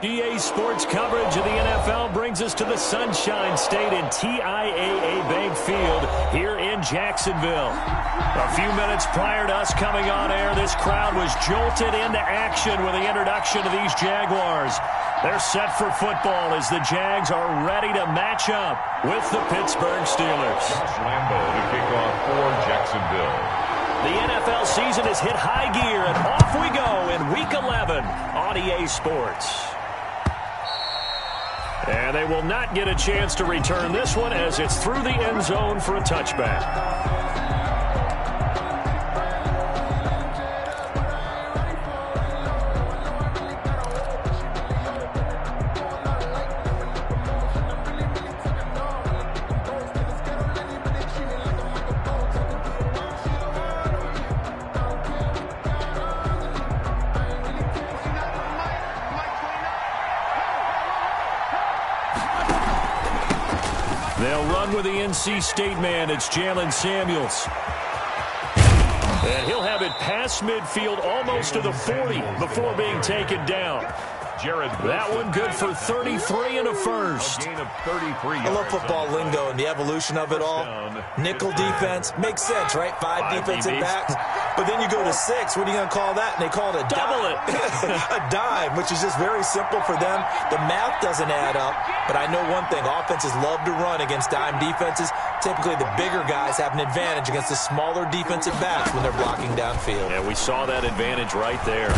GA Sports coverage of the NFL brings us to the Sunshine State in TIAA Bank Field here in Jacksonville. A few minutes prior to us coming on air, this crowd was jolted into action with the introduction of these Jaguars. They're set for football as the Jags are ready to match up with the Pittsburgh Steelers. Josh Lambo to kick off for Jacksonville. The NFL season has hit high gear, and off we go in Week 11 on EA Sports. And they will not get a chance to return this one as it's through the end zone for a touchback. They'll run with the NC State man. It's Jalen Samuels. And he'll have it past midfield almost to the 40 before being taken down. That one good for 33 and a first. I love football lingo and the evolution of it all. Nickel defense makes sense, right? Five defensive backs. But then you go to 6. What are you going to call that? And they call it a double dime. A dime, which is just very simple for them. The math doesn't add up. But I know one thing. Offenses love to run against dime defenses. Typically, the bigger guys have an advantage against the smaller defensive backs when they're blocking downfield. Yeah, we saw that advantage right there.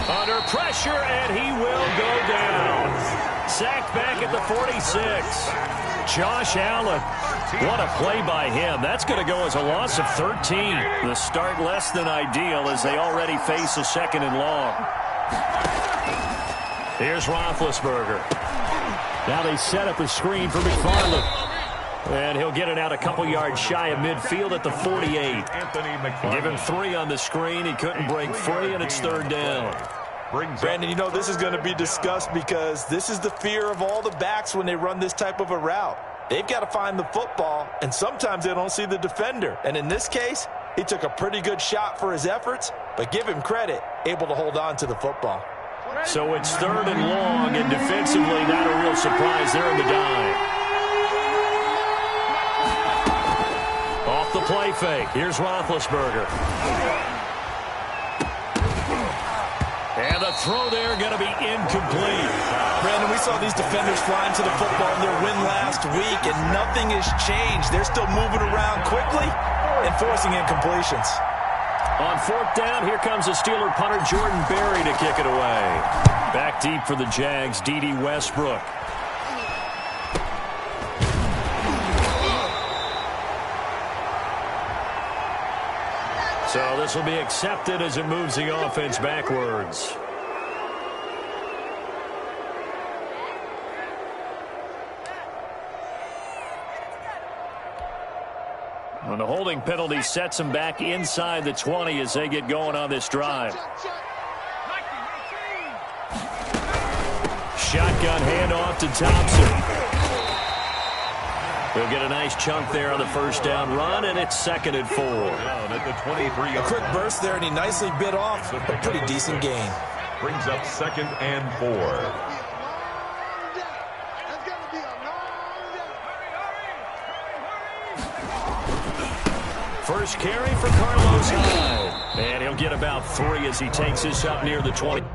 Under pressure, and he will go down. Sacked back at the 46. Josh Allen. What a play by him. That's going to go as a loss of 13. The start less than ideal as they already face a second and long. Here's Roethlisberger. Now they set up a screen for McFarland. And he'll get it out a couple yards shy of midfield at the 48. Give him 3 on the screen. He couldn't break free, and it's third down. Brandon, you know, this is going to be discussed because this is the fear of all the backs when they run this type of a route. They've got to find the football, and sometimes they don't see the defender. And in this case, he took a pretty good shot for his efforts, but give him credit, able to hold on to the football. So it's third and long, and defensively not a real surprise there in the dime. Off the play fake. Here's Roethlisberger. And the throw there going to be incomplete. Brandon, we saw these defenders flying to the football in their win last week, and nothing has changed. They're still moving around quickly and forcing incompletions. On fourth down, here comes the Steeler punter Jordan Berry to kick it away. Back deep for the Jags, D.D. Westbrook. So this will be accepted as it moves the offense backwards. And the holding penalty sets them back inside the 20 as they get going on this drive. Shotgun handoff to Thompson. He'll get a nice chunk there on the first down run, and it's 2nd and 4. A quick burst there, and he nicely bit off a pretty decent gain. Brings up 2nd and 4. First carry for Carlos Hyde. And he'll get about 3 as he takes this up near the 20.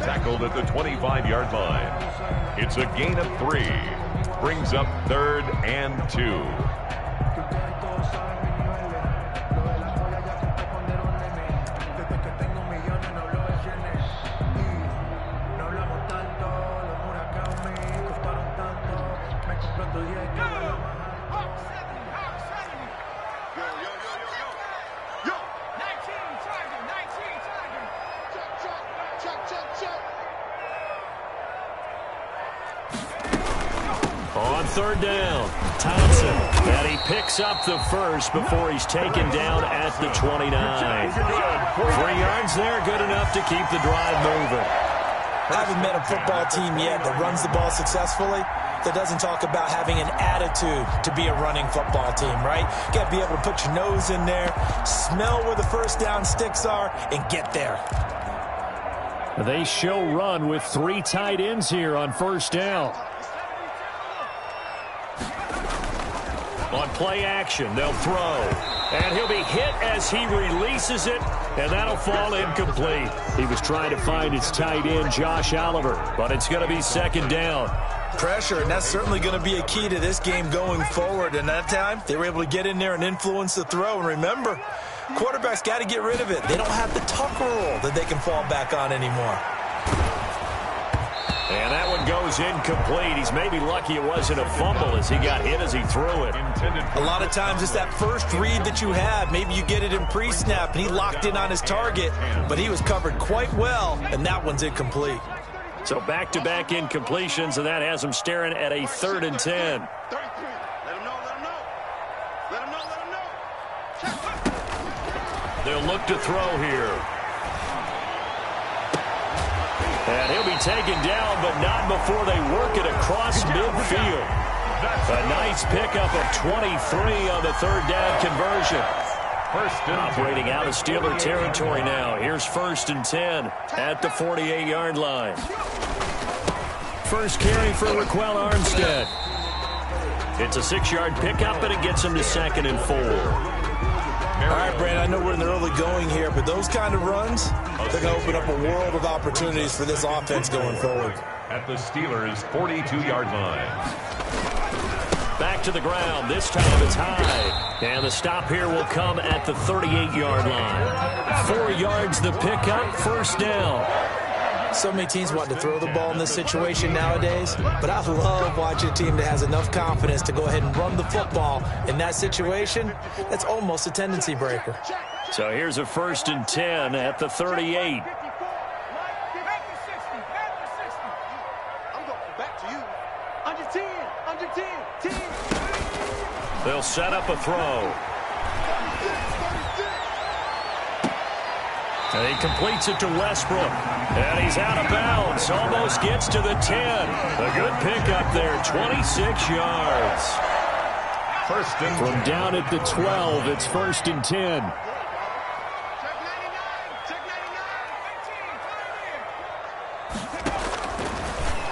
Tackled at the 25-yard line. It's a gain of 3. Brings up 3rd and 2. third down. Thompson, and he picks up the first before he's taken down at the 29. 3 yards there, good enough to keep the drive moving. I haven't met a football team yet that runs the ball successfully that doesn't talk about having an attitude to be a running football team, right? You got to be able to put your nose in there, smell where the first down sticks are, and get there. They show run with 3 tight ends here on first down. On play action, they'll throw. And he'll be hit as he releases it, and that'll fall incomplete. He was trying to find his tight end, Josh Oliver, but it's going to be second down. Pressure, and that's certainly going to be a key to this game going forward. And that time, they were able to get in there and influence the throw. And remember, quarterbacks got to get rid of it. They don't have the tuck rule that they can fall back on anymore. And that one goes incomplete. He's maybe lucky it wasn't a fumble as he got hit as he threw it. A lot of times it's that first read that you have. Maybe you get it in pre-snap, and he locked in on his target, but he was covered quite well, and that one's incomplete. So back-to-back incompletions, and that has him staring at a 3rd and 10. They'll look to throw here. And he'll be taken down, but not before they work it across midfield. A nice pickup of 23 on the 3rd down conversion. Operating out of Steeler territory now. Here's 1st and 10 at the 48-yard line. First carry for Raquel Armstead. It's a 6-yard pickup, and it gets him to 2nd and 4. All right, Brandon, I know we're in the early going here, but those kind of runs, they're going to open up a world of opportunities for this offense going forward. At the Steelers' 42-yard line. Back to the ground. This time it's high. And the stop here will come at the 38-yard line. 4 yards the pickup, first down. So many teams want to throw the ball in this situation nowadays, but I love watching a team that has enough confidence to go ahead and run the football. In that situation, that's almost a tendency breaker. So here's a 1st and 10 at the 38. They'll set up a throw. And he completes it to Westbrook. And he's out of bounds. Almost gets to the 10. A good pickup there, 26 yards. From down at the 12, it's 1st and 10.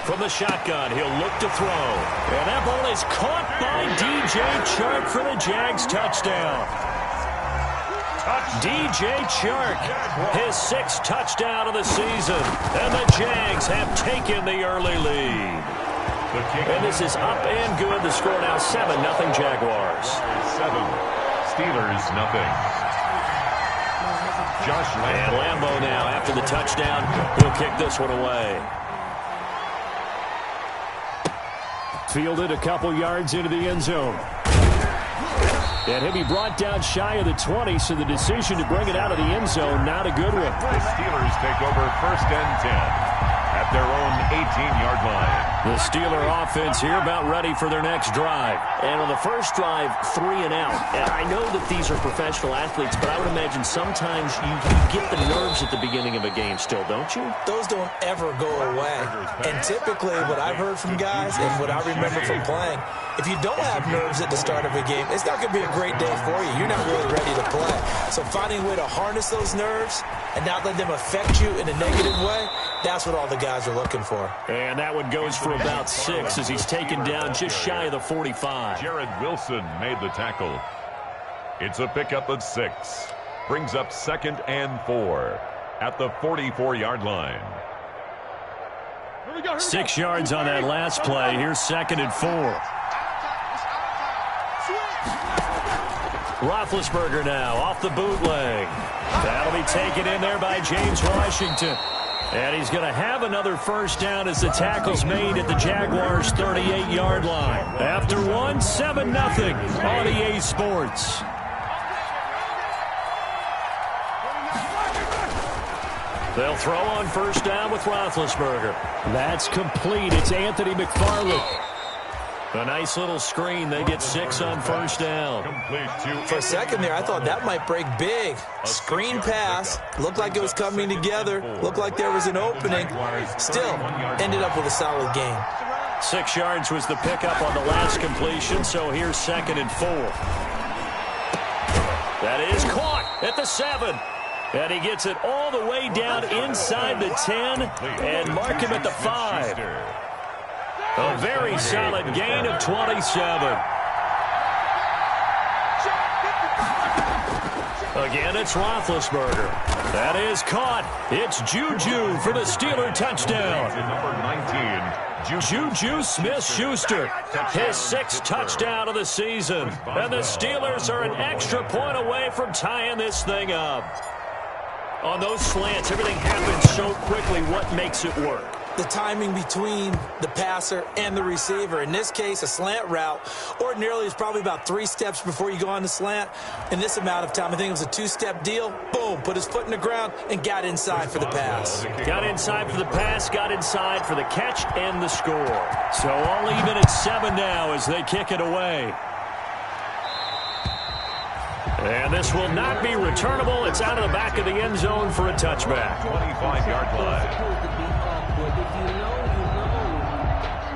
From the shotgun, he'll look to throw. And that ball is caught by DJ Chark for the Jags touchdown. DJ Chark, his 6th touchdown of the season. And the Jags have taken the early lead. And this is up and good. The score now 7-0 Jaguars. 7. Steelers, nothing. Josh and Lambo now after the touchdown. He'll kick this one away. Fielded a couple yards into the end zone. And he'll be brought down shy of the 20, so the decision to bring it out of the end zone, not a good one. The Steelers take over 1st and 10 at their own 18-yard line. The Steeler offense here about ready for their next drive. And on the first drive, 3 and out. And I know that these are professional athletes, but I would imagine sometimes you get the nerves at the beginning of a game still, don't you? Those don't ever go away. And typically what I've heard from guys and what I remember from playing, if you don't have nerves at the start of a game, it's not going to be a great day for you. You're not really ready to play. So finding a way to harness those nerves and not let them affect you in a negative way, that's what all the guys are looking for. And that one goes for about 6 as he's taken down just shy of the 45. Jared Wilson made the tackle. It's a pickup of 6. Brings up 2nd and 4 at the 44-yard line. 6 yards on that last play. Here's 2nd and 4. Roethlisberger now off the bootleg. That'll be taken in there by James Washington. And he's going to have another first down as the tackle's made at the Jaguars' 38-yard line. After 7-0 on EA Sports. They'll throw on first down with Roethlisberger. That's complete. It's Anthony McFarland. A nice little screen. They get 6 on first down. For a second there, I thought that might break big. Screen pass. Looked like it was coming together. Looked like there was an opening. Still, ended up with a solid gain. 6 yards was the pickup on the last completion, so here's 2nd and 4. That is caught at the 7. And he gets it all the way down inside the 10 and mark him at the 5. A very solid gain of 27. Again, it's Roethlisberger. That is caught. It's Juju for the Steeler touchdown. Number 19. Juju Smith-Schuster, his 6th touchdown of the season. And the Steelers are an extra point away from tying this thing up. On those slants, everything happens so quickly. What makes it work? The timing between the passer and the receiver. In this case, a slant route ordinarily is probably about 3 steps before you go on the slant. In this amount of time, I think it was a 2-step deal. Boom, put his foot in the ground and got inside for the pass. Got inside for the pass, got inside for the catch and the score. So all even at 7 now as they kick it away. And this will not be returnable. It's out of the back of the end zone for a touchback. 25-yard line. If you know, you know.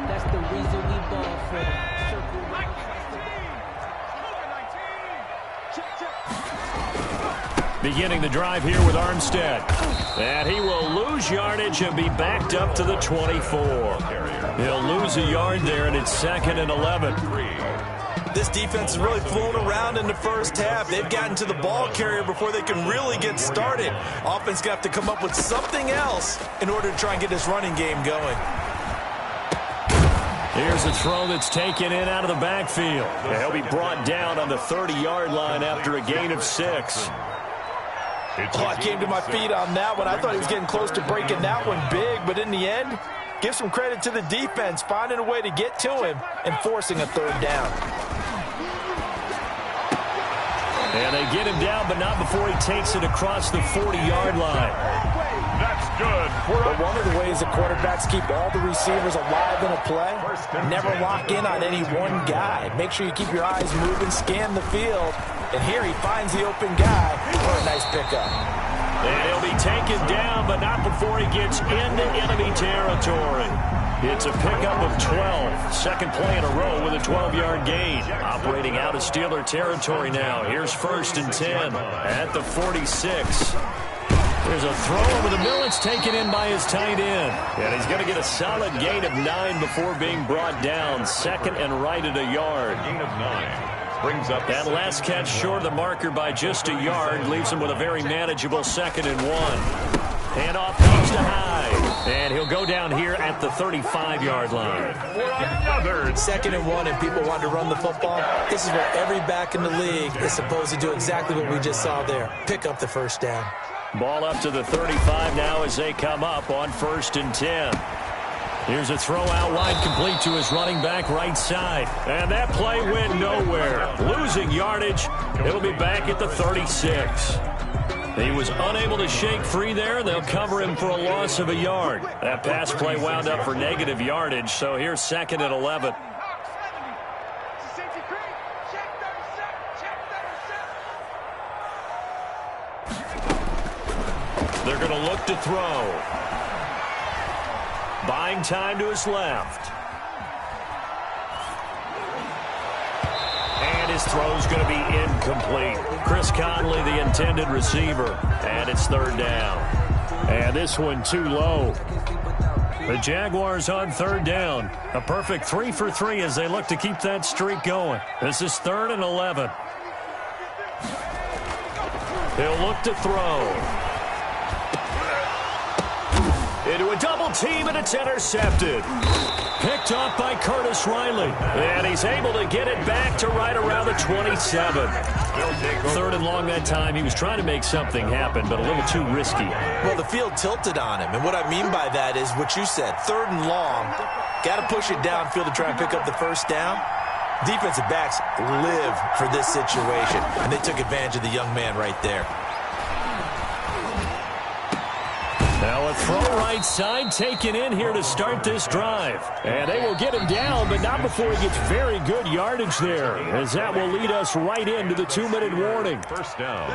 That's the reason we ball for circle right. Beginning the drive here with Armstead. And he will lose yardage and be backed up to the 24. He'll lose a yard there, and it's 2nd and 11. This defense is really flown around in the first half. They've gotten to the ball carrier before they can really get started. Offense got to come up with something else in order to try and get this running game going. Here's a throw that's taken in out of the backfield. And he'll be brought down on the 30-yard line after a gain of 6. I came to my feet on that one. I thought he was getting close to breaking that one big, but in the end, give some credit to the defense, finding a way to get to him and forcing a 3rd down. And they get him down, but not before he takes it across the 40-yard line. That's good. But one of the ways the quarterbacks keep all the receivers alive in a play, never lock in on any one guy. Make sure you keep your eyes moving, scan the field. And here he finds the open guy for a nice pickup. And he'll be taken down, but not before he gets into enemy territory. It's a pickup of 12. Second play in a row with a 12-yard gain. Operating out of Steeler territory now. Here's 1st and 10 at the 46. There's a throw over the middle. It's taken in by his tight end. And he's going to get a solid gain of 9 before being brought down. 2nd and right at a yard. Gain of 9. Brings up that last catch short of the marker by just a yard. Leaves him with a very manageable 2nd and 1. Handoff comes to Hyde. And he'll go down here at the 35-yard line. 2nd and 1, and people want to run the football. This is where every back in the league is supposed to do exactly what we just saw there. Pick up the 1st down. Ball up to the 35 now as they come up on 1st and 10. Here's a throw out wide, complete to his running back right side. And that play went nowhere. Losing yardage. It'll be back at the 36. He was unable to shake free there. They'll cover him for a loss of a yard. That pass play wound up for negative yardage, so here's 2nd and 11. They're going to look to throw. Buying time to his left. And his throw's going to be incomplete. Chris Conley, the intended receiver. And it's 3rd down. And this one too low. The Jaguars on 3rd down. A perfect 3 for 3 as they look to keep that streak going. This is 3rd and 11. He'll look to throw. Into a double team, and it's intercepted. Picked off by Curtis Riley. And he's able to get it back to right around the 27. 3rd and long that time. He was trying to make something happen, but a little too risky. Well, the field tilted on him. And what I mean by that is what you said. 3rd and long. Got to push it downfield to try and pick up the 1st down. Defensive backs live for this situation. And they took advantage of the young man right there. Now a The throw right side taken in here to start this drive. And they will get him down, but not before he gets very good yardage there, as that will lead us right into the 2-minute warning. First down.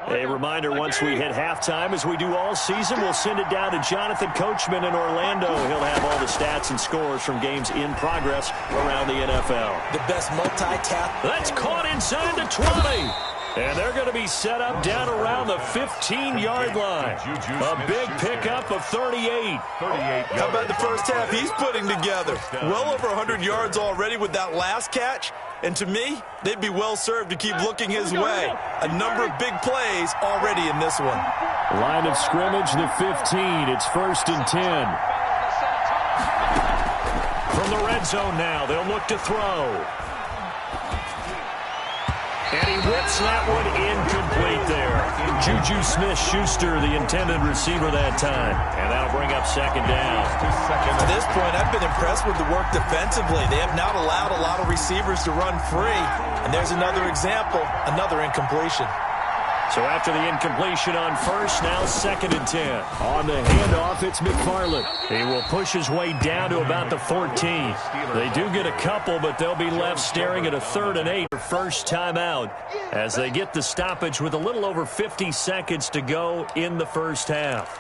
A reminder, once we hit halftime, as we do all season, we'll send it down to Jonathan Coachman in Orlando. He'll have all the stats and scores from games in progress around the NFL. The best multi-tap. That's caught inside the 20. And they're going to be set up down around the 15-yard line. A big pickup of 38. How about the first half he's putting together? Well over 100 yards already with that last catch. And to me, they'd be well served to keep looking his way. A number of big plays already in this one. Line of scrimmage, the 15. It's 1st and 10. From the red zone now, they'll look to throw. And he whips that one incomplete there. Juju Smith-Schuster, the intended receiver that time. And that'll bring up 2nd down. To this point, I've been impressed with the work defensively. They have not allowed a lot of receivers to run free. And there's another example, another incompletion. So after the incompletion on first, now 2nd and 10. On the handoff, it's McFarland. He will push his way down to about the 14. They do get a couple, but they'll be left staring at a 3rd and 8. First time out as they get the stoppage with a little over 50 seconds to go in the first half.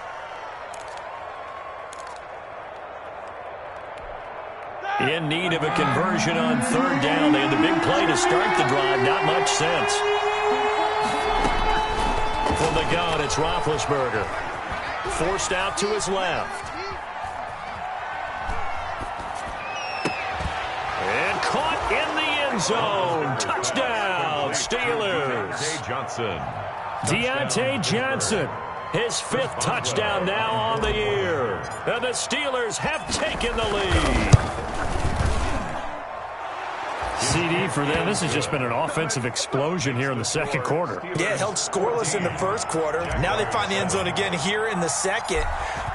In need of a conversion on 3rd down. They had the big play to start the drive. Not much sense. From the gun, it's Roethlisberger. Forced out to his left. And caught in the end zone. Touchdown, Steelers. Deontay Johnson. His 5th touchdown now on the year. And the Steelers have taken the lead. CD for them. This has just been an offensive explosion here in the 2nd quarter. Yeah, it held scoreless in the 1st quarter. Now they find the end zone again here in the 2nd.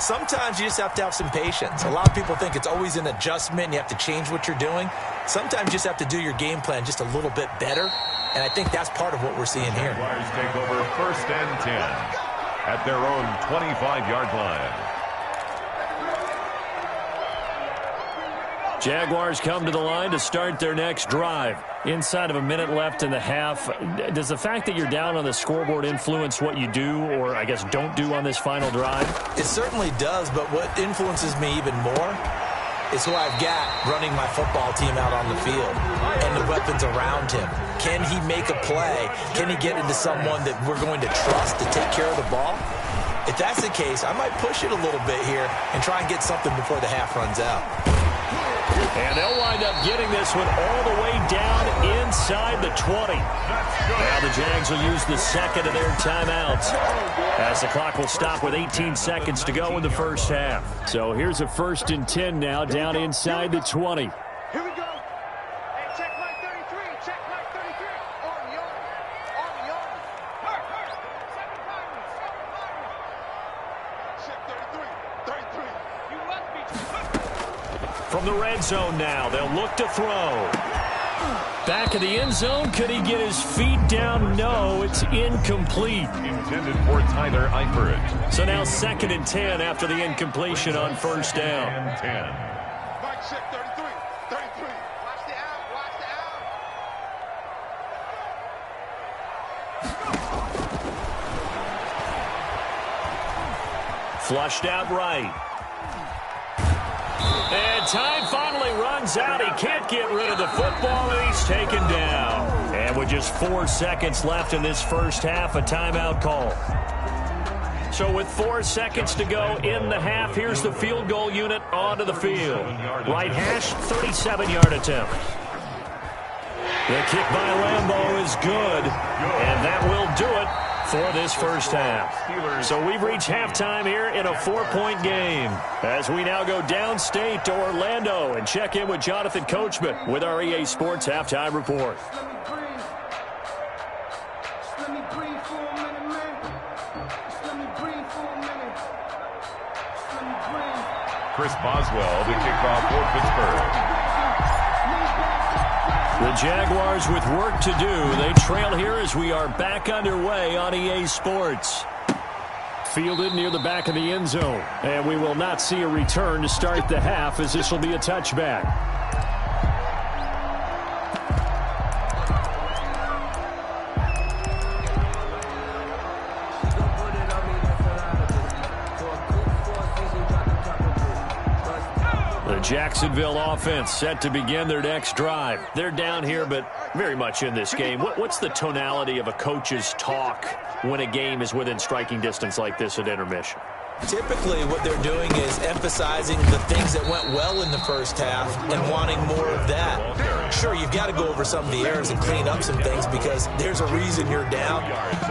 Sometimes you just have to have some patience. A lot of people think it's always an adjustment and you have to change what you're doing. Sometimes you just have to do your game plan just a little bit better, and I think that's part of what we're seeing here. Jaguars take over 1st and 10 at their own 25-yard line. Jaguars come to the line to start their next drive. Inside of a minute left in the half, does the fact that you're down on the scoreboard influence what you do, or I guess don't do on this final drive? It certainly does, but what influences me even more is who I've got running my football team out on the field and the weapons around him. Can he make a play? Can he get into someone that we're going to trust to take care of the ball? If that's the case, I might push it a little bit here and try and get something before the half runs out. And they'll wind up getting this one all the way down inside the 20. Now the Jags will use the 2nd of their timeouts as the clock will stop with 18 seconds to go in the first half. So here's a 1st and 10 now down inside the 20. Here we go. Hey, check line 33. Check line 33. On the arm. On the arm. Hurt. Second primary. Check 33. 33. You must be. From the red zone now, they'll look to throw. Back of the end zone, could he get his feet down? No, it's incomplete. Intended for Tyler Eifert. So now 2nd and 10 after the incompletion on first down. And 10. Mike, check 33. 33. Watch the out. Watch the out. Flushed out right. And time finally runs out. He can't get rid of the football, and he's taken down. And with just 4 seconds left in this first half, a timeout call. So with 4 seconds to go in the half, here's the field goal unit onto the field. Right hash, 37-yard attempt. The kick by Lambeau is good, and that will do it for this first half. So we've reached halftime here in a 4-point game as we now go downstate to Orlando and check in with Jonathan Coachman with our EA Sports Halftime Report. Chris Boswell, the kickoff for Pittsburgh. The Jaguars with work to do. They trail here as we are back underway on EA Sports. Fielded near the back of the end zone. And we will not see a return to start the half, as this will be a touchback. Jacksonville offense set to begin their next drive. They're down here, but very much in this game. What's the tonality of a coach's talk when a game is within striking distance like this at intermission? Typically, what they're doing is emphasizing the things that went well in the first half and wanting more of that. Sure, you've got to go over some of the errors and clean up some things because there's a reason you're down.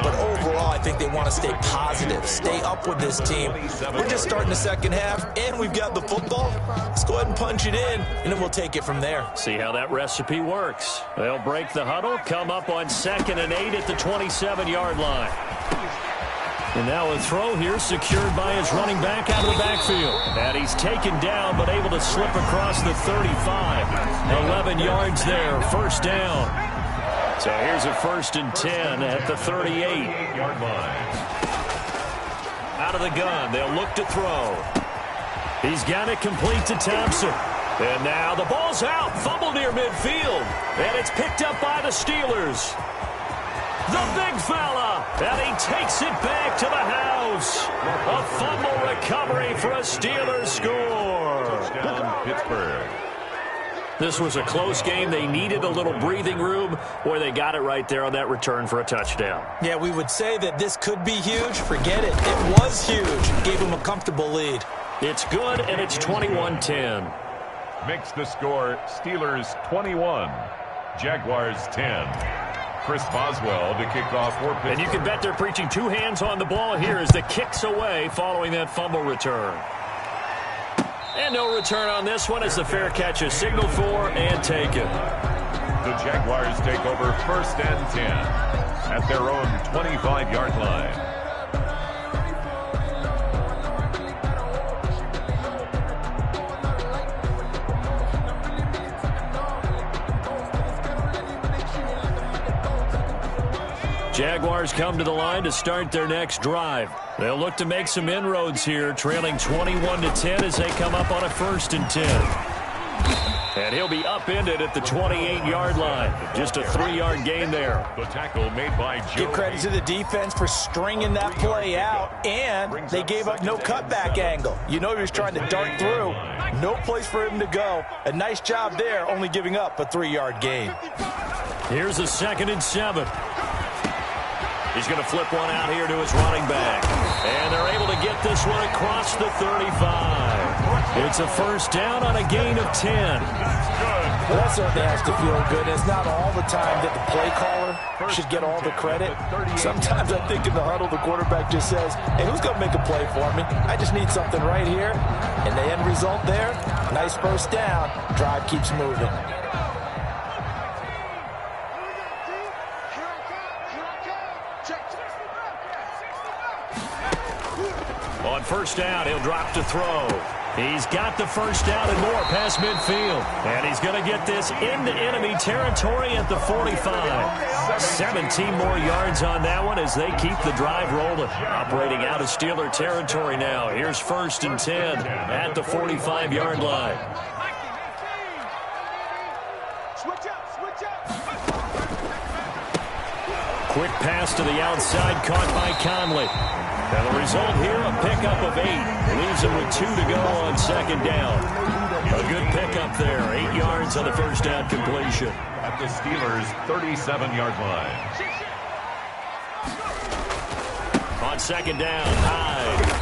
But overall, I think they want to stay positive, stay up with this team. We're just starting the second half, and we've got the football. Let's go ahead and punch it in, and then we'll take it from there. See how that recipe works. They'll break the huddle, come up on 2nd and 8 at the 27-yard line. And now a throw here secured by his running back out of the backfield. And he's taken down but able to slip across the 35. 11 yards there, first down. So here's a 1st and 10 at the 38-yard line. Out of the gun, they'll look to throw. He's got it complete to Thompson. And now the ball's out, fumble near midfield. And it's picked up by the Steelers. The big fella, and he takes it back to the house. A fumble recovery for a Steelers score. Touchdown, Pittsburgh. This was a close game. They needed a little breathing room. Boy, they got it right there on that return for a touchdown. Yeah, we would say that this could be huge. Forget it. It was huge. Gave him a comfortable lead. It's good, and it's 21-10. Makes the score Steelers 21, Jaguars 10. Chris Boswell to kick off for Pittsburgh. And you can bet they're preaching two hands on the ball here as the kick's away following that fumble return. And no return on this one as the fair catch is signaled for and taken. The Jaguars take over 1st and 10 at their own 25-yard line. Jaguars come to the line to start their next drive. They'll look to make some inroads here, trailing 21-10 as they come up on a 1st and 10. And he'll be upended at the 28-yard line. Just a 3-yard gain there. The tackle made by Joe. Give credit to the defense for stringing that play out, and they gave up no cutback angle. You know he was trying to dart through. No place for him to go. A nice job there, only giving up a 3-yard gain. Here's a 2nd and 7. He's going to flip one out here to his running back. And they're able to get this one across the 35. It's a 1st down on a gain of 10. Well, that certainly has to feel good. It's not all the time that the play caller should get all the credit. Sometimes I think in the huddle, the quarterback just says, hey, who's going to make a play for me? I just need something right here. And the end result there, nice 1st down. Drive keeps moving. On 1st down, he'll drop to throw. He's got the 1st down and more past midfield. And he's going to get this into enemy territory at the 45. 17 more yards on that one as they keep the drive rolling. Operating out of Steeler territory now. Here's 1st and 10 at the 45-yard line. Quick pass to the outside, caught by Conley. And the result here, a pickup of 8. Leaves him with 2 to go on 2nd down. A good pickup there. 8 yards on the 1st down completion. At the Steelers' 37-yard line. On 2nd down, Hyde.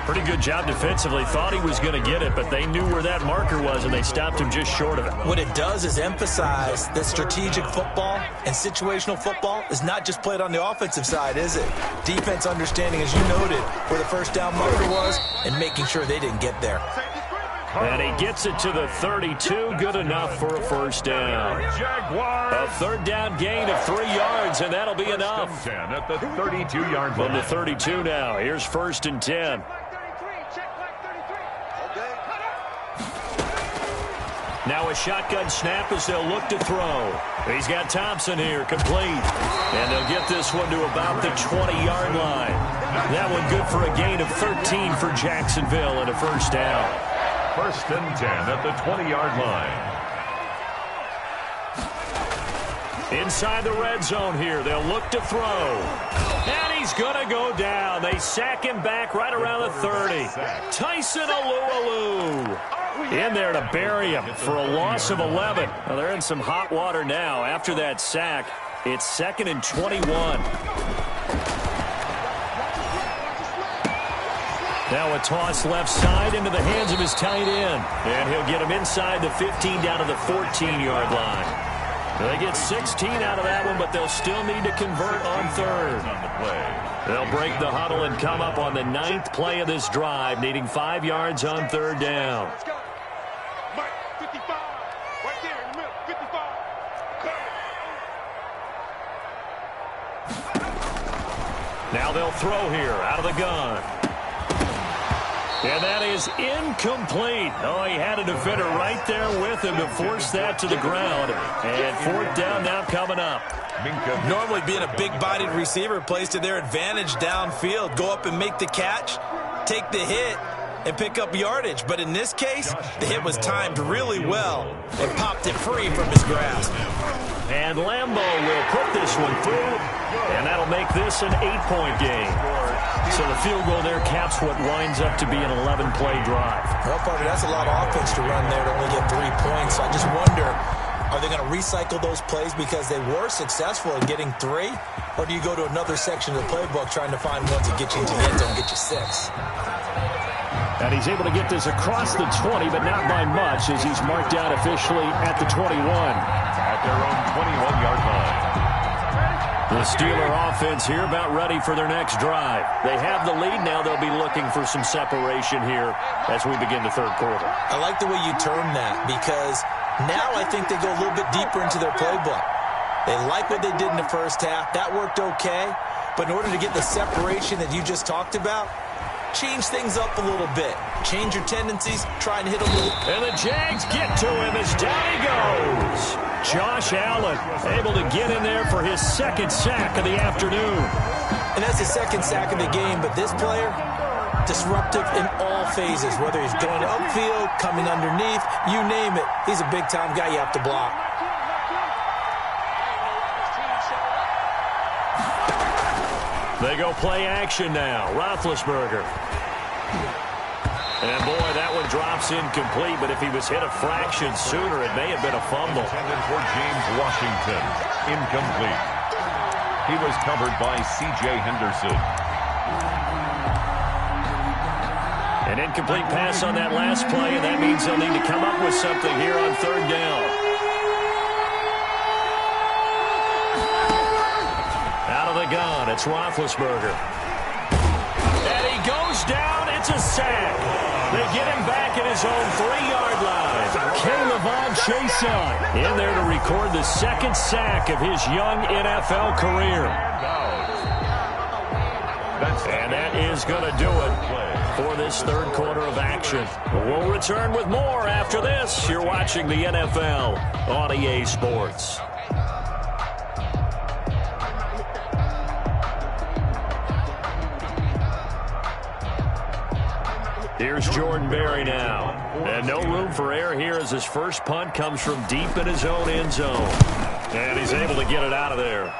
Pretty good job defensively. Thought he was going to get it, but they knew where that marker was, and they stopped him just short of it. What it does is emphasize that strategic football and situational football is not just played on the offensive side, is it? Defense understanding, as you noted, where the 1st down marker was and making sure they didn't get there. And he gets it to the 32. Good enough for a 1st down. A 3rd down gain of 3 yards, and that'll be enough. 10 at the 32-yard line. From the 32 now. Here's 1st and 10. Now a shotgun snap as they'll look to throw. He's got Thompson here, complete. And they'll get this one to about the 20-yard line. That one good for a gain of 13 for Jacksonville and a first down. First and 10 at the 20-yard line. Inside the red zone here, they'll look to throw. And he's going to go down. They sack him back right around the 30. Tyson Alualu in there to bury him for a loss of 11. Well, they're in some hot water now. After that sack, it's 2nd and 21. Now a toss left side into the hands of his tight end. And he'll get him inside the 15 down to the 14-yard line. They get 16 out of that one, but they'll still need to convert on third. They'll break the huddle and come up on the 9th play of this drive, needing 5 yards on third down. Let's go. Mike, 55. Right there in the middle. 55. Now they'll throw here out of the gun. And that is incomplete. Oh, he had a defender right there with him to force that to the ground. And 4th down now coming up. Normally being a big-bodied receiver plays to their advantage downfield. Go up and make the catch, take the hit, and pick up yardage. But in this case, the hit was timed really well and popped it free from his grasp. And Lambo will put this one through, and that'll make this an 8-point game. So the field goal there caps what winds up to be an 11-play drive. Well, partner, that's a lot of offense to run there to only get 3 points. So I just wonder, are they going to recycle those plays because they were successful in getting 3? Or do you go to another section of the playbook trying to find ones that get you into the end zone, get you 6? And he's able to get this across the 20, but not by much, as he's marked out officially at the 21. At their own 21-yard line. The Steeler offense here about ready for their next drive. They have the lead. Now they'll be looking for some separation here as we begin the third quarter. I like the way you term that because now I think they go a little bit deeper into their playbook. They like what they did in the first half. That worked okay. But in order to get the separation that you just talked about, change things up a little bit. Change your tendencies. Try and hit a little. And the Jags get to him as down he goes. Josh Allen able to get in there for his 2nd sack of the afternoon. And that's his 2nd sack of the game. But this player, disruptive in all phases. Whether he's going upfield, coming underneath, you name it. He's a big-time guy you have to block. They go play action now. Roethlisberger. And, boy, that one drops incomplete, but if he was hit a fraction sooner, it may have been a fumble. Intended for James Washington. Incomplete. He was covered by C.J. Henderson. An incomplete pass on that last play, and that means they'll need to come up with something here on third down. Out of the gun, it's Roethlisberger. And he goes down. It's a sack. They get him back at his own 3-yard line. K'Lavon Chaisson in there to record the 2nd sack of his young NFL career. And that is going to do it for this third quarter of action. We'll return with more after this. You're watching the NFL on EA Sports. Here's Jordan Berry now. And no room for error here as his first punt comes from deep in his own end zone. And he's able to get it out of there.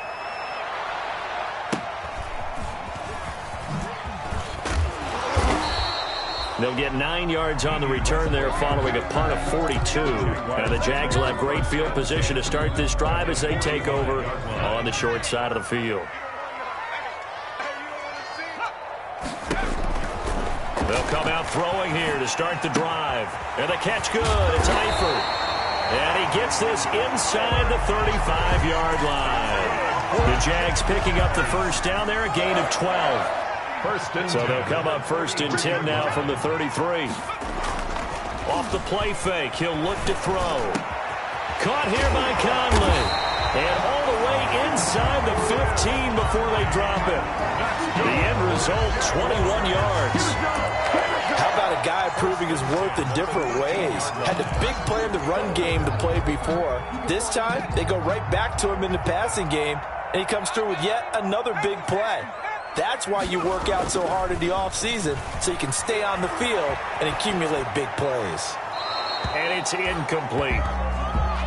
They'll get 9 yards on the return there following a punt of 42. And the Jags will have great field position to start this drive as they take over on the short side of the field. They'll come out throwing here to start the drive. And the catch good. It's Eifert. And he gets this inside the 35-yard line. The Jags picking up the first down there, a gain of 12. So they'll come up 1st and 10 now from the 33. Off the play fake, he'll look to throw. Caught here by Conley. And all the way inside the 15 before they drop it. The end result, 21 yards. How about a guy proving his worth in different ways? Had a big play in the run game to play before. This time, they go right back to him in the passing game, and he comes through with yet another big play. That's why you work out so hard in the offseason, so you can stay on the field and accumulate big plays. And it's incomplete.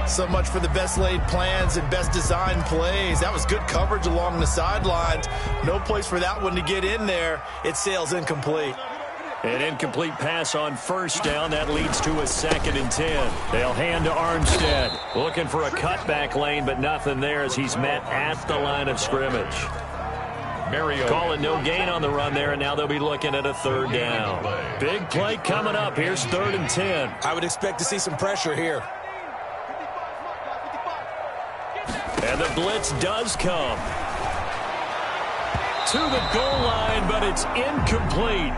So much for the best laid plans and best designed plays. That was good coverage along the sidelines. No place for that one to get in there. It sails incomplete. An incomplete pass on first down. That leads to a 2nd and 10. They'll hand to Armstead. Looking for a cutback lane, but nothing there as he's met at the line of scrimmage. Call it no gain on the run there, and now they'll be looking at a 3rd down. Big play coming up. Here's 3rd and 10. I would expect to see some pressure here. And the blitz does come. To the goal line, but it's incomplete.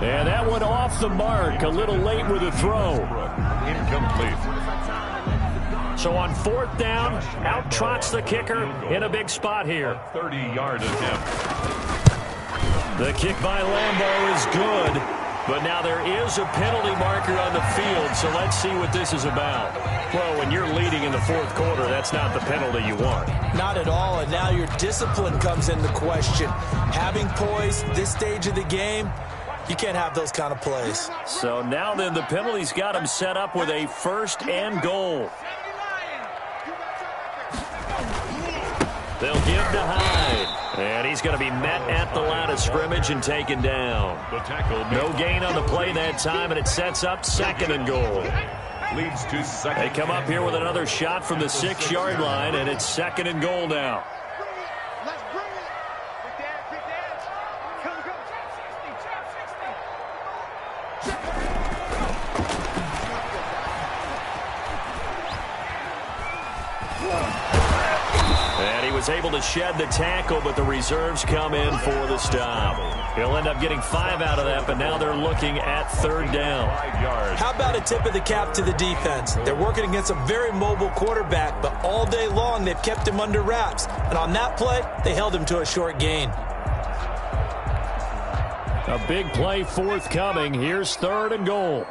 And that one off the mark. A little late with the throw. Incomplete. So on 4th down, out trots the kicker in a big spot here. 30-yard attempt. The kick by Lambeau is good, but now there is a penalty marker on the field, so let's see what this is about. Well, when you're leading in the 4th quarter, that's not the penalty you want. Not at all, and now your discipline comes into question. Having poise this stage of the game, you can't have those kind of plays. So now then the penalty's got him set up with a 1st and goal. They'll give to Hyde. And he's going to be met at the line of scrimmage and taken down. No gain on the play that time, and it sets up 2nd and goal. Leads to 2nd. They come up here with another shot from the 6-yard line, and it's 2nd and goal now. Let's bring it. Big dance. Come. And he was able to shed the tackle, but the reserves come in for the stop. He'll end up getting 5 out of that, but now they're looking at 3rd down. 5 yards. How about a tip of the cap to the defense? They're working against a very mobile quarterback, but all day long they've kept him under wraps. And on that play, they held him to a short gain. A big play forthcoming. Here's 3rd and goal.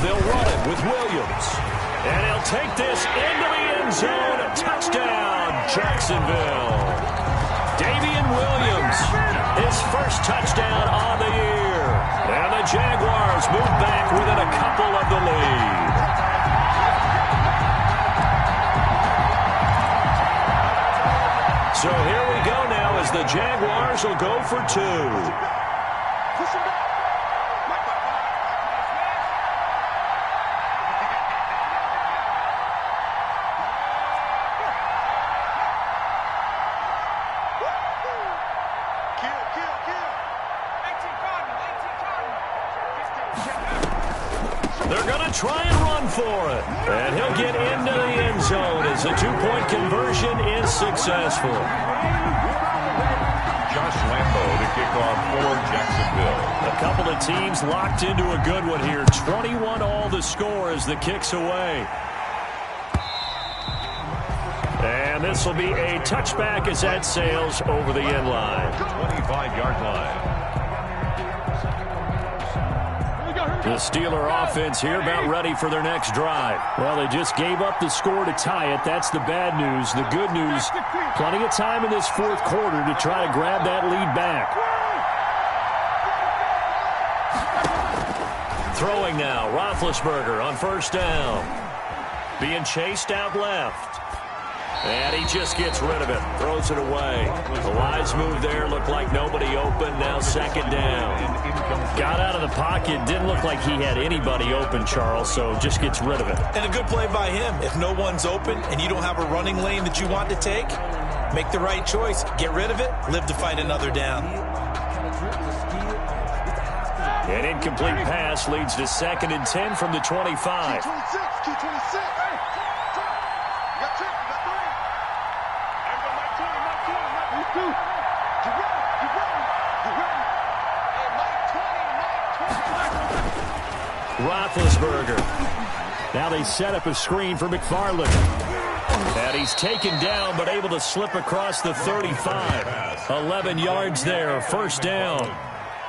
They'll run it with Williams. And he'll take this into the end zone. A touchdown, Jacksonville. Davian Williams, his first touchdown on the year. And the Jaguars move back within a couple of the lead. So here we go now as the Jaguars will go for 2. Push him back. They're going to try and run for it. And he'll get into the end zone as the 2-point conversion is successful. Josh Lambeau to kick off for Jacksonville. A couple of teams locked into a good one here. 21 all the score as the kick's away. And this will be a touchback as that sails over the end line. 25-yard line. The Steeler offense here about ready for their next drive. Well, they just gave up the score to tie it. That's the bad news. The good news, plenty of time in this 4th quarter to try to grab that lead back. Throwing now, Roethlisberger on 1st down. Being chased out left. And he just gets rid of it, throws it away. The wise move there, looked like nobody open, now 2nd down. Got out of the pocket, didn't look like he had anybody open, Charles, so just gets rid of it. And a good play by him. If no one's open and you don't have a running lane that you want to take, make the right choice. Get rid of it, live to fight another down. An incomplete pass leads to 2nd and 10 from the 25. Key 26. Roethlisberger. Now they set up a screen for McFarland. And he's taken down but able to slip across the 35. 11 yards there, 1st down.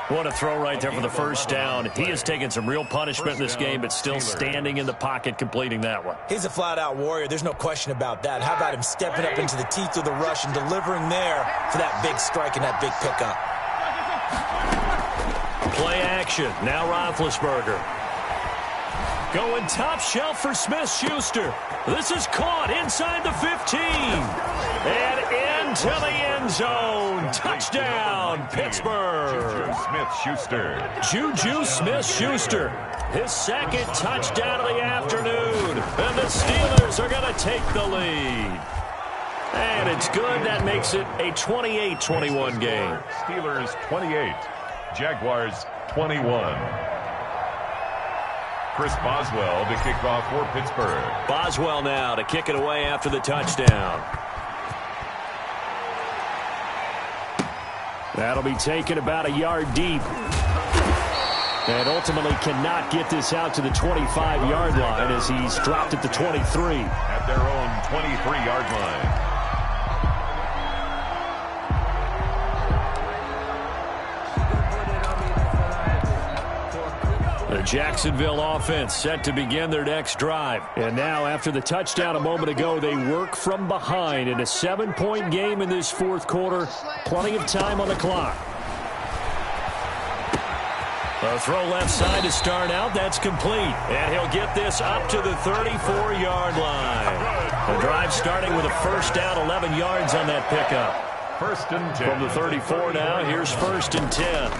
What a throw right there for the first down. He has taken some real punishment in this game, but still standing in the pocket completing that one. He's a flat-out warrior. There's no question about that. How about him stepping up into the teeth of the rush and delivering there for that big strike and that big pickup? Play action. Now Roethlisberger. Going top shelf for Smith-Schuster. This is caught inside the 15. And into the end zone. Touchdown, Pittsburgh. Juju Smith-Schuster. His second touchdown of the afternoon. And the Steelers are going to take the lead. And it's good. That makes it a 28-21 game. Steelers 28. Jaguars 21. Chris Boswell to kick off for Pittsburgh. Boswell now to kick it away after the touchdown. That'll be taken about a yard deep. And ultimately cannot get this out to the 25-yard line as he's dropped at the 23. At their own 23-yard line. The Jacksonville offense set to begin their next drive. And now, after the touchdown a moment ago, they work from behind in a 7-point game in this fourth quarter. Plenty of time on the clock. A throw left side to start out. That's complete. And he'll get this up to the 34-yard line. The drive starting with a first down, 11 yards on that pickup. First and 10. From the 34 now, here's first and 10.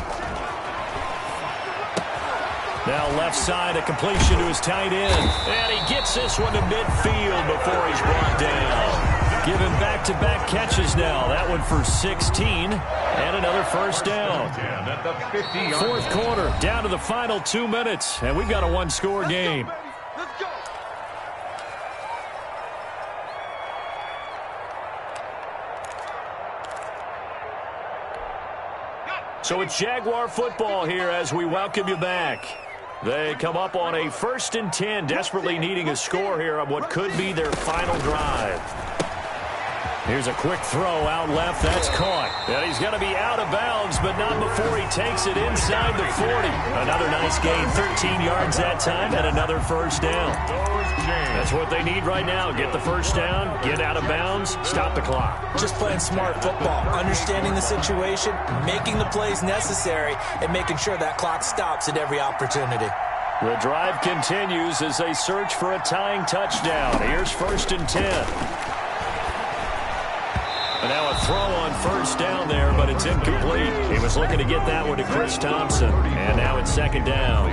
Now left side, a completion to his tight end. And he gets this one to midfield before he's brought down. Give him back-to-back catches now. That one for 16 and another first down. Fourth quarter, down to the final 2 minutes. And we've got a one-score game. Let's go. So it's Jaguar football here as we welcome you back. They come up on a first and 10, desperately needing a score here on what could be their final drive. Here's a quick throw out left. That's caught. And he's going to be out of bounds, but not before he takes it inside the 40. Another nice gain, 13 yards that time, and another first down. That's what they need right now. Get the first down, get out of bounds, stop the clock. Just playing smart football, understanding the situation, making the plays necessary, and making sure that clock stops at every opportunity. The drive continues as they search for a tying touchdown. Here's first and 10. And now a throw on first down there, but it's incomplete. He was looking to get that one to Chris Thompson. And now it's second down.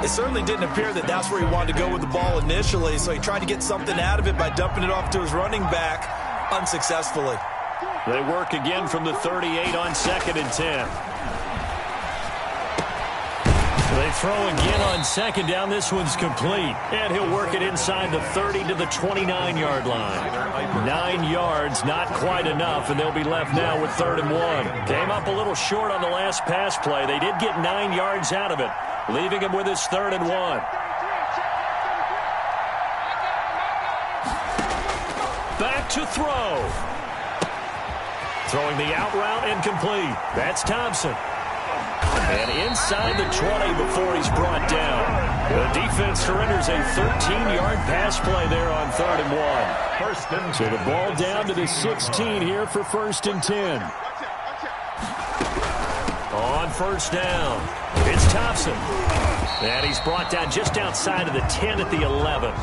It certainly didn't appear that that's where he wanted to go with the ball initially, so he tried to get something out of it by dumping it off to his running back unsuccessfully. They work again from the 38 on second and 10. They throw again on second down. This one's complete. And he'll work it inside the 30 to the 29-yard line. 9 yards, not quite enough, and they'll be left now with third and 1. Came up a little short on the last pass play. They did get 9 yards out of it, leaving him with his third and 1. Back to throw. Throwing the out route incomplete. That's Thompson. And inside the 20 before he's brought down. The defense surrenders a 13-yard pass play there on third and 1. First and 10. So the ball down to the 16 here for first and 10. On first down, it's Thompson. And he's brought down just outside of the 10 at the 11.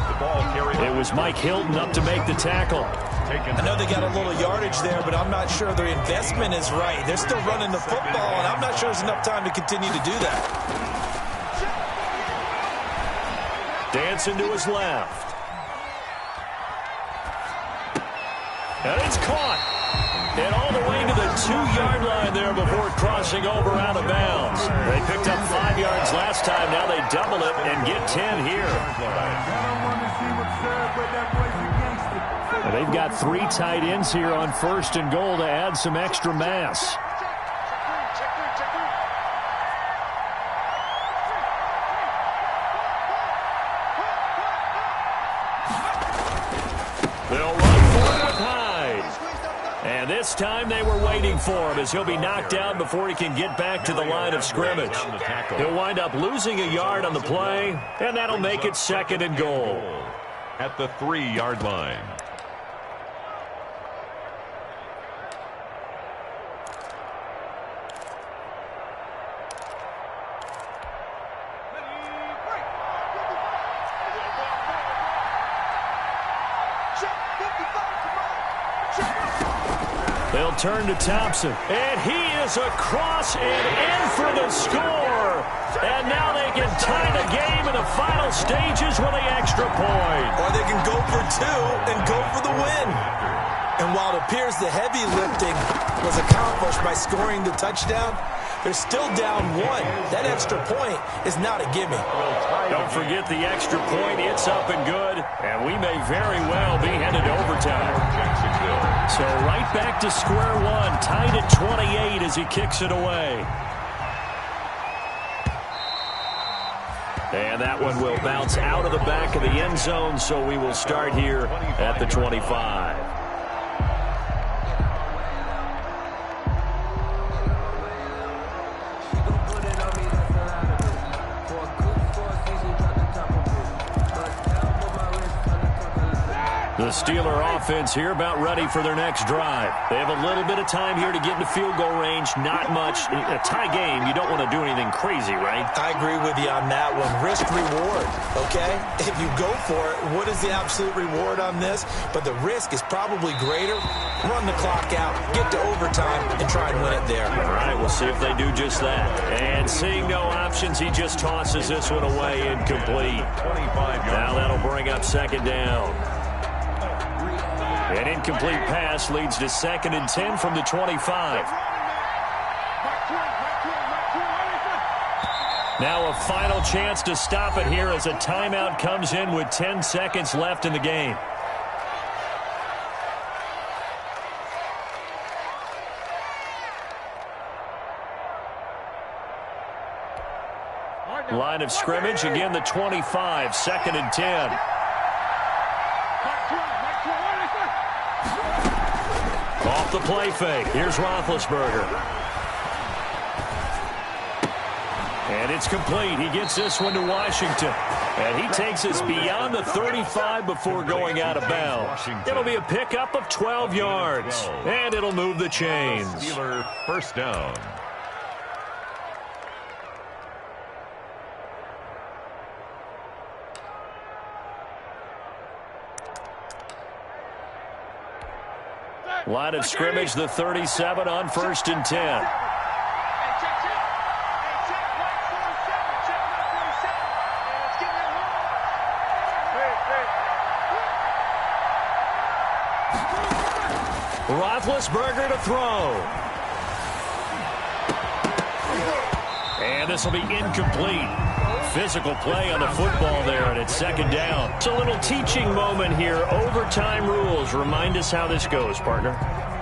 It was Mike Hilton up to make the tackle. I know they got a little yardage there, but I'm not sure their investment is right. They're still running the football, and I'm not sure there's enough time to continue to do that. Dancing to his left. And it's caught. And all the way to the 2-yard line there before crossing over out of bounds. They picked up 5 yards last time. Now they double it and get 10 here. They've got 3 tight ends here on first and goal to add some extra mass. They'll run for it with Hyde. And this time they were waiting for him as he'll be knocked down before he can get back to the line of scrimmage. He'll wind up losing a yard on the play, and that'll make it 2nd and goal. At the 3-yard line. They'll turn to Thompson, and he is across and in for the score. And now they can tie the game in the final stages with the extra point. Or they can go for 2 and go for the win. And while it appears the heavy lifting was accomplished by scoring the touchdown, they're still down 1. That extra point is not a gimme. Don't forget the extra point. It's up and good. And we may very well be headed to overtime. So right back to square one. Tied at 28 as he kicks it away. And that one will bounce out of the back of the end zone. So we will start here at the 25. The Steeler offense here about ready for their next drive. They have a little bit of time here to get into field goal range. Not much. In a tie game, you don't want to do anything crazy, right? I agree with you on that one. Risk reward, okay? If you go for it, what is the absolute reward on this? But the risk is probably greater. Run the clock out, get to overtime, and try and win it there. All right, we'll see if they do just that. And seeing no options, he just tosses this one away incomplete. Now that'll bring up 2nd down. An incomplete pass leads to 2nd and 10 from the 25. Now a final chance to stop it here as a timeout comes in with 10 seconds left in the game. Line of scrimmage, again the 25, 2nd and 10. Off the play fake. Here's Roethlisberger. And it's complete. He gets this one to Washington. And he takes us beyond the 35 before going out of bounds. It'll be a pickup of 12 yards. And it'll move the chains. Steeler 1st down. Line of scrimmage, the 37 on 1st and 10. Roethlisberger to throw. And this will be incomplete. Physical play on the football there, and it's 2nd down. It's a little teaching moment here. Overtime rules. Remind us how this goes, partner.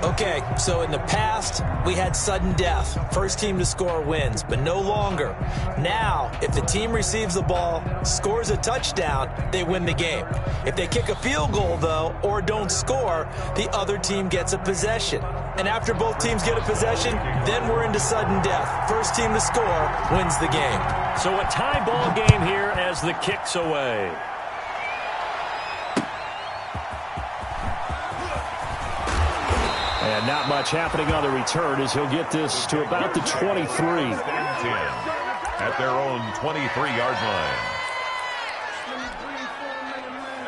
Okay, so in the past, we had sudden death. First team to score wins, but no longer. Now, if the team receives the ball, scores a touchdown, they win the game. If they kick a field goal, though, or don't score, the other team gets a possession. And after both teams get a possession, then we're into sudden death. First team to score wins the game. So a tie ball game here as the kick's away. And not much happening on the return as he'll get this to about the 23. At their own 23-yard line.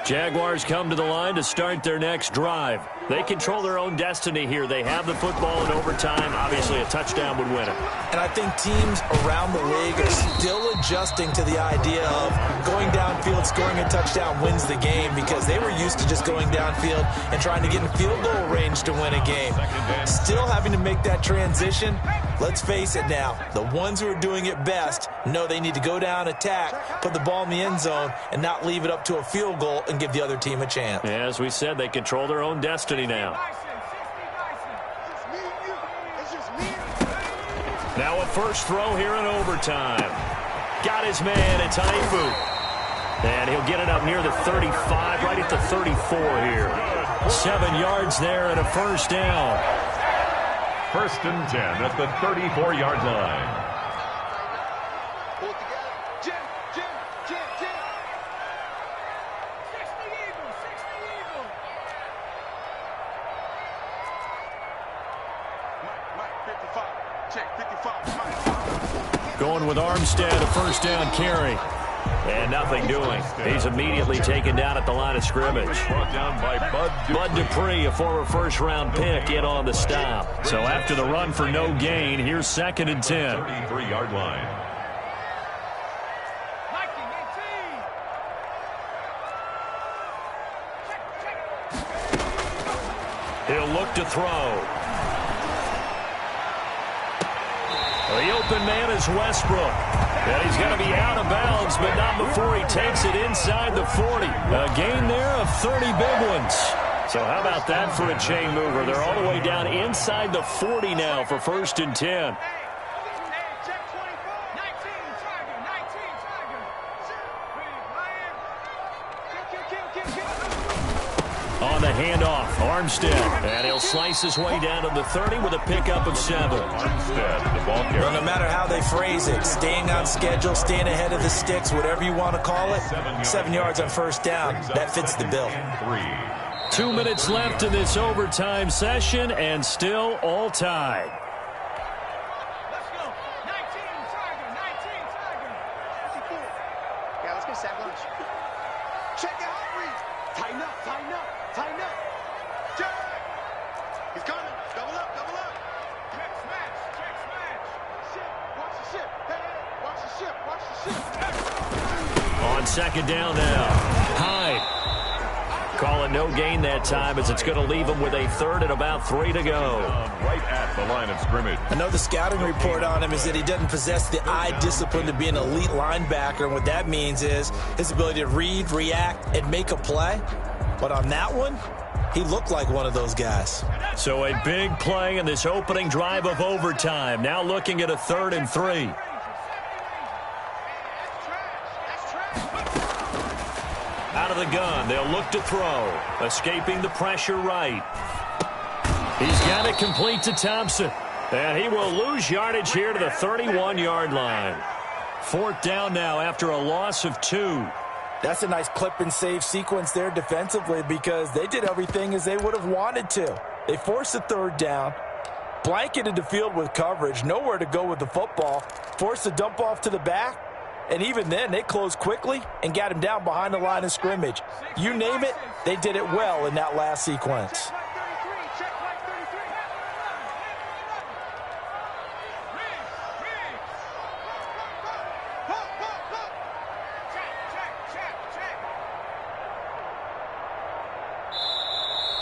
Jaguars come to the line to start their next drive. They control their own destiny here. They have the football in overtime. Obviously, a touchdown would win it. And I think teams around the league are still adjusting to the idea of going downfield, scoring a touchdown wins the game, because they were used to just going downfield and trying to get in field goal range to win a game. Still having to make that transition. Let's face it now, the ones who are doing it best know they need to go down, attack, put the ball in the end zone, and not leave it up to a field goal and give the other team a chance. As we said, they control their own destiny now. Now a first throw here in overtime. Got his man, it's Ifu. And he'll get it up near the 35, right at the 34 here. 7 yards there and a first down. 1st and 10 at the 34-yard line. Pull it together. Jim. 60 Eagles. Mike, 55. Check, 55. Mike. Going with Armstead, a first down carry. And nothing doing. He's immediately taken down at the line of scrimmage. Brought down by Bud Dupree, a former first-round pick, in on the stop. So after the run for no gain, here's 2nd and 10. 33-yard line. He'll look to throw. The open man is Westbrook. And he's going to be out of bounds, but not before he takes it inside the 40. A gain there of 30 big ones. So how about that for a chain mover? They're all the way down inside the 40 now for 1st and 10. On the handoff, Armstead. And he'll slice his way down to the 30 with a pickup of 7. Armstead, the ball carrier. Well, no matter how they phrase it, staying on schedule, staying ahead of the sticks, whatever you want to call it, 7 yards on first down, that fits the bill. 2 minutes left in this overtime session, and still all tied. Let's go. 19 Tiger. Yeah, let's get sack lunch. Check it out, Reed. Tighten up. Check. He's coming. Double up. Check smash. Ship. Watch the ship. Hey. Watch the ship. On 2nd down now, Hyde. Calling no gain that time as it's going to leave him with a 3rd and about 3 to go. Right at the line of scrimmage. I know the scouting report on him is that he doesn't possess the eye discipline to be an elite linebacker, and what that means is his ability to read, react, and make a play. But on that one, he looked like one of those guys. So a big play in this opening drive of overtime. Now looking at a 3rd and 3. Out of the gun, they'll look to throw. Escaping the pressure right. He's got it complete to Thompson. And he will lose yardage here to the 31-yard line. 4th down now after a loss of 2. That's a nice clip and save sequence there defensively because they did everything as they would have wanted to. They forced a 3rd down, blanketed the field with coverage, nowhere to go with the football, forced a dump off to the back, and even then they closed quickly and got him down behind the line of scrimmage. You name it, they did it well in that last sequence.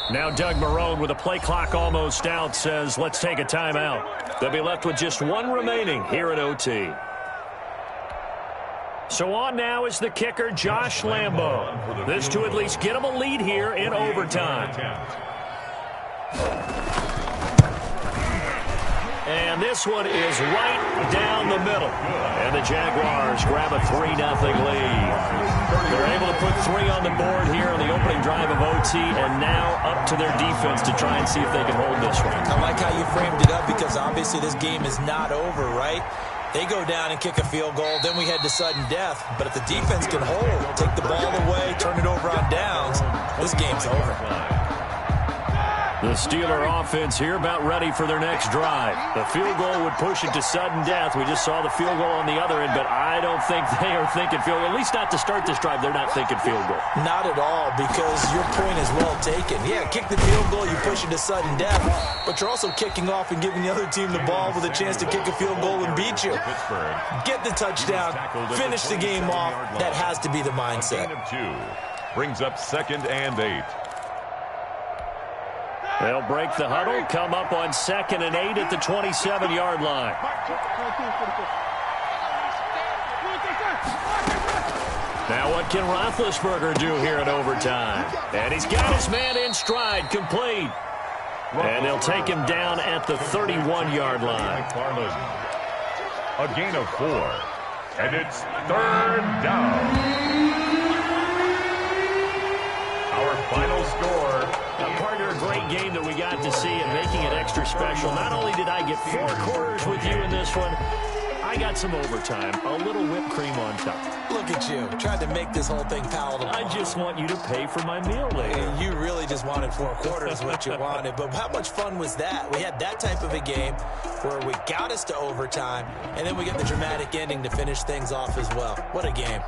Now Doug Marrone, with a play clock almost out, says let's take a timeout. They'll be left with just 1 remaining here at OT. So on now is the kicker, Josh Lambo. This to at least get him a lead here in overtime. And this one is right down the middle. And the Jaguars grab a 3-0 lead. They're able to put 3 on the board here on the opening drive of OT, and now up to their defense to try and see if they can hold this one. I like how you framed it up because obviously this game is not over, right? They go down and kick a field goal, then we head to sudden death. But if the defense can hold, take the ball away, turn it over on downs, this game's over. The Steeler offense here about ready for their next drive. The field goal would push it to sudden death. We just saw the field goal on the other end, but I don't think they are thinking field goal. At least not to start this drive. They're not thinking field goal. Not at all, because your point is well taken. Yeah, kick the field goal, you push it to sudden death, but you're also kicking off and giving the other team the ball with a chance to kick a field goal and beat you. Get the touchdown, finish the game off. That has to be the mindset. Brings up 2nd and 8. They'll break the huddle, come up on 2nd and 8 at the 27-yard line. Now what can Roethlisberger do here in overtime? And he's got his man in stride, complete. And they'll take him down at the 31-yard line. A gain of 4. And it's 3rd down. Our final score, great game that we got to see and making it extra special. Not only did I get 4 quarters with you in this one, I got some overtime, a little whipped cream on top. Look at you, tried to make this whole thing palatable. I just want you to pay for my meal later. And you really just wanted 4 quarters what you wanted. But how much fun was that? We had that type of a game where we got us to overtime, and then we get the dramatic ending to finish things off as well. What a game.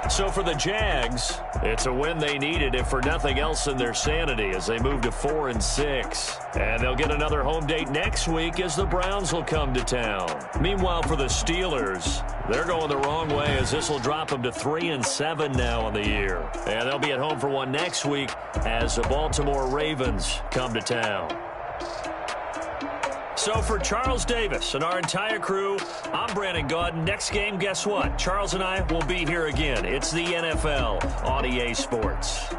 So for the Jags, it's a win they needed, if for nothing else in their sanity, as they move to 4-6. And they'll get another home date next week as the Browns will come to town. Meanwhile, for the Steelers, they're going the wrong way, as this will drop them to 3-7 now on the year. And they'll be at home for one next week as the Baltimore Ravens come to town. So for Charles Davis and our entire crew, I'm Brandon Gaudin. Next game, guess what? Charles and I will be here again. It's the NFL on EA Sports.